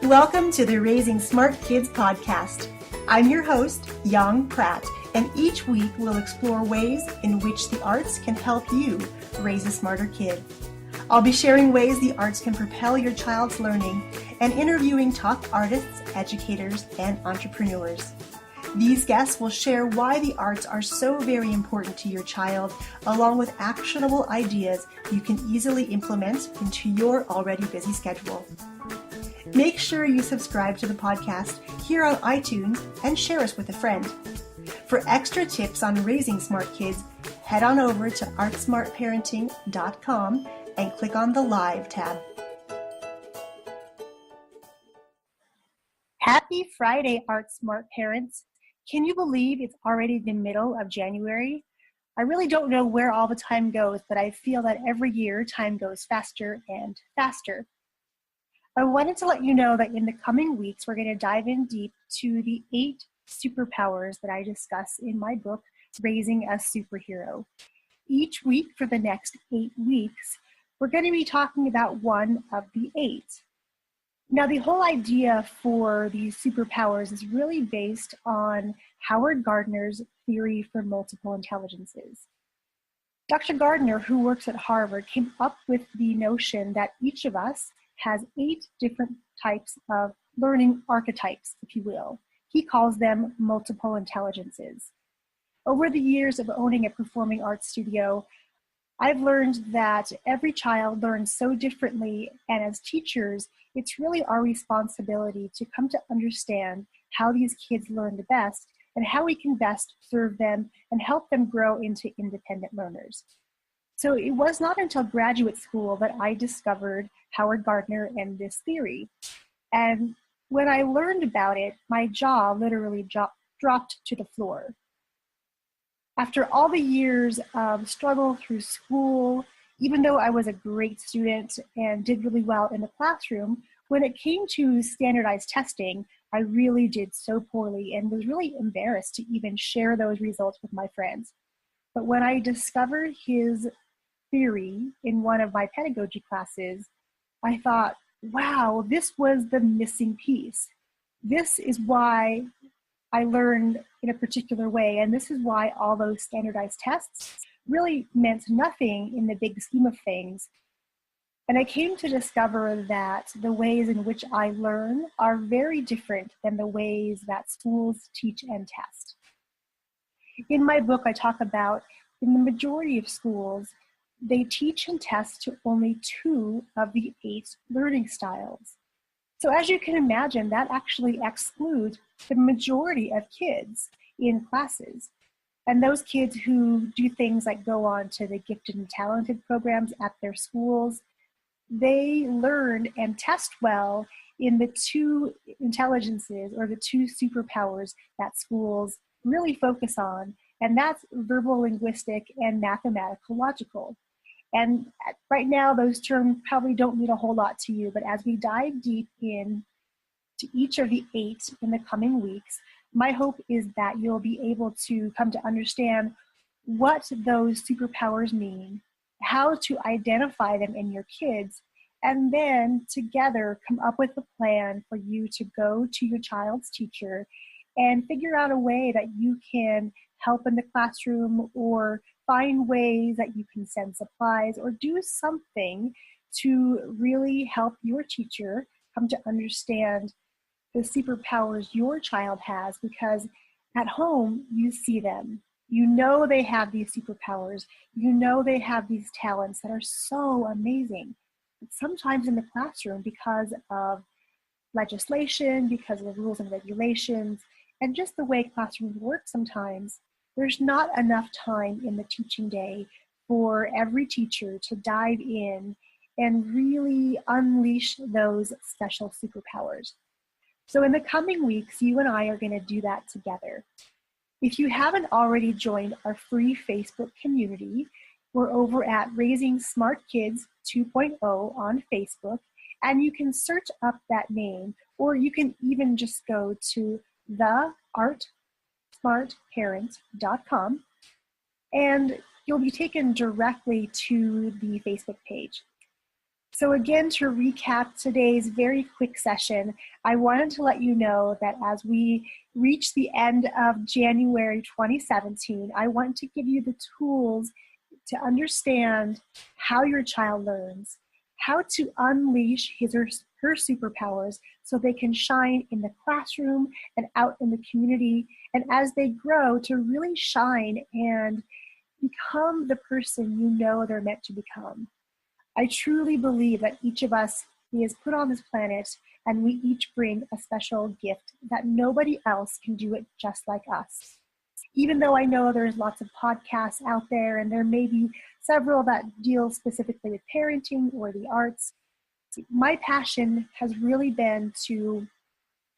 Welcome to the Raising Smart Kids podcast. I'm your host, Yang Pratt, and each week we'll explore ways in which the arts can help you raise a smarter kid. I'll be sharing ways the arts can propel your child's learning and interviewing top artists, educators, and entrepreneurs. These guests will share why the arts are so very important to your child, along with actionable ideas you can easily implement into your already busy schedule. Make sure you subscribe to the podcast here on iTunes and share us with a friend. For extra tips on raising smart kids, head on over to artsmartparenting.com and click on the Live tab. Happy Friday, Art Smart parents. Can you believe it's already the middle of January? I really don't know where all the time goes, but I feel that every year time goes faster and faster. I wanted to let you know that in the coming weeks, we're going to dive in deep to the 8 superpowers that I discuss in my book, Raising a Superhero. Each week for the next 8 weeks, we're going to be talking about one of the 8. Now, the whole idea for these superpowers is really based on Howard Gardner's theory for multiple intelligences. Dr. Gardner, who works at Harvard, came up with the notion that each of us has 8 different types of learning archetypes, if you will. He calls them multiple intelligences. Over the years of owning a performing arts studio, I've learned that every child learns so differently, and as teachers, it's really our responsibility to come to understand how these kids learn the best and how we can best serve them and help them grow into independent learners. So it was not until graduate school that I discovered Howard Gardner and this theory. And when I learned about it, my jaw literally dropped to the floor. After all the years of struggle through school, even though I was a great student and did really well in the classroom, when it came to standardized testing, I really did so poorly and was really embarrassed to even share those results with my friends. But when I discovered his theory in one of my pedagogy classes, I thought, wow, this was the missing piece. This is why I learned in a particular way, and this is why all those standardized tests really meant nothing in the big scheme of things. And I came to discover that the ways in which I learn are very different than the ways that schools teach and test. In my book, I talk about in the majority of schools, they teach and test to only 2 of the 8 learning styles. So as you can imagine, that actually excludes the majority of kids in classes. And those kids who do things like go on to the gifted and talented programs at their schools, they learn and test well in the 2 intelligences or the 2 superpowers that schools really focus on, and that's verbal linguistic and mathematical logical. And right now, those terms probably don't mean a whole lot to you, but as we dive deep in to each of the 8 in the coming weeks, my hope is that you'll be able to come to understand what those superpowers mean, how to identify them in your kids, and then together come up with a plan for you to go to your child's teacher and figure out a way that you can help in the classroom or find ways that you can send supplies or do something to really help your teacher come to understand the superpowers your child has, because at home you see them. You know they have these superpowers. You know they have these talents that are so amazing. But sometimes in the classroom, because of legislation, because of the rules and regulations, and just the way classrooms work sometimes, there's not enough time in the teaching day for every teacher to dive in and really unleash those special superpowers. So in the coming weeks, you and I are going to do that together. If you haven't already joined our free Facebook community, we're over at Raising Smart Kids 2.0 on Facebook, and you can search up that name, or you can even just go to theartsmartparent.com, and you'll be taken directly to the Facebook page. So again, to recap today's very quick session, I wanted to let you know that as we reach the end of January 2017, I want to give you the tools to understand how your child learns, how to unleash his or her superpowers so they can shine in the classroom and out in the community, and as they grow to really shine and become the person you know they're meant to become. I truly believe that each of us is put on this planet and we each bring a special gift that nobody else can do it just like us. Even though I know there's lots of podcasts out there and there may be several that deal specifically with parenting or the arts, my passion has really been to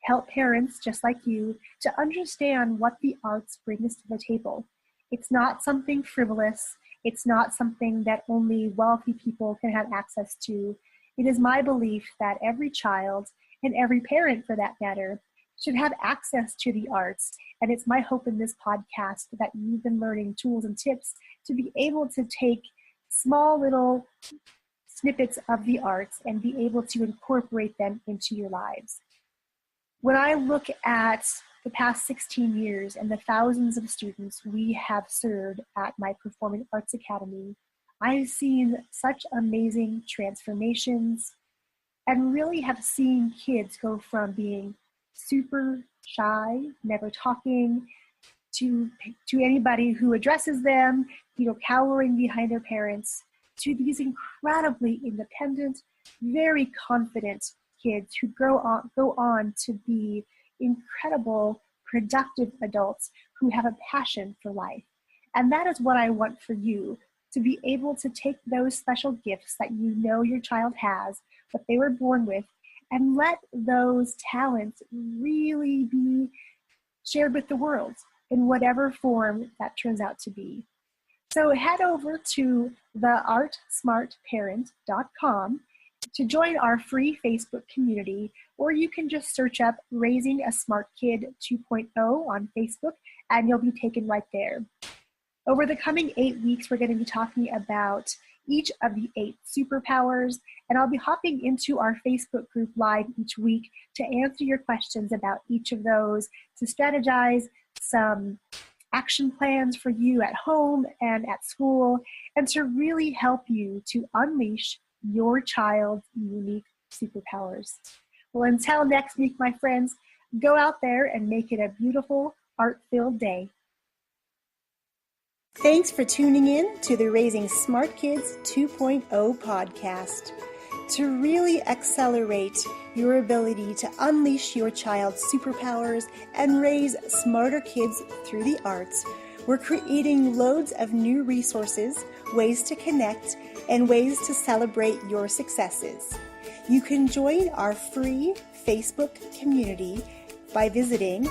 help parents just like you to understand what the arts brings to the table. It's not something frivolous. It's not something that only wealthy people can have access to. It is my belief that every child, and every parent for that matter, should have access to the arts. And it's my hope in this podcast that you've been learning tools and tips to be able to take small little snippets of the arts and be able to incorporate them into your lives. When I look at the past 16 years and the thousands of students we have served at my Performing Arts Academy, I've seen such amazing transformations and really have seen kids go from being super shy, never talking, to anybody who addresses them, cowering behind their parents, to these incredibly independent, very confident kids who go on to be incredible, productive adults who have a passion for life. And that is what I want for you, to be able to take those special gifts that you know your child has, what they were born with, and let those talents really be shared with the world in whatever form that turns out to be. So head over to theartsmartparent.com to join our free Facebook community, or you can just search up Raising a Smart Kid 2.0 on Facebook and you'll be taken right there. Over the coming 8 weeks, we're going to be talking about each of the 8 superpowers, and I'll be hopping into our Facebook group live each week to answer your questions about each of those, to strategize some action plans for you at home and at school, and to really help you to unleash your child's unique superpowers. Well, until next week, my friends, go out there and make it a beautiful, art-filled day. Thanks for tuning in to the Raising Smart Kids 2.0 podcast. To really accelerate your ability to unleash your child's superpowers and raise smarter kids through the arts, we're creating loads of new resources, ways to connect, and ways to celebrate your successes. You can join our free Facebook community by visiting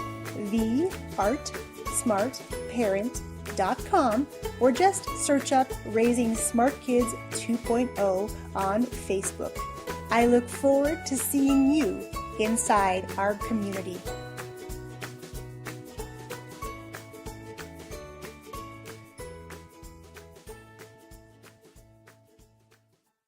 theartsmartparent.com or just search up Raising Smart Kids 2.0 on Facebook. I look forward to seeing you inside our community.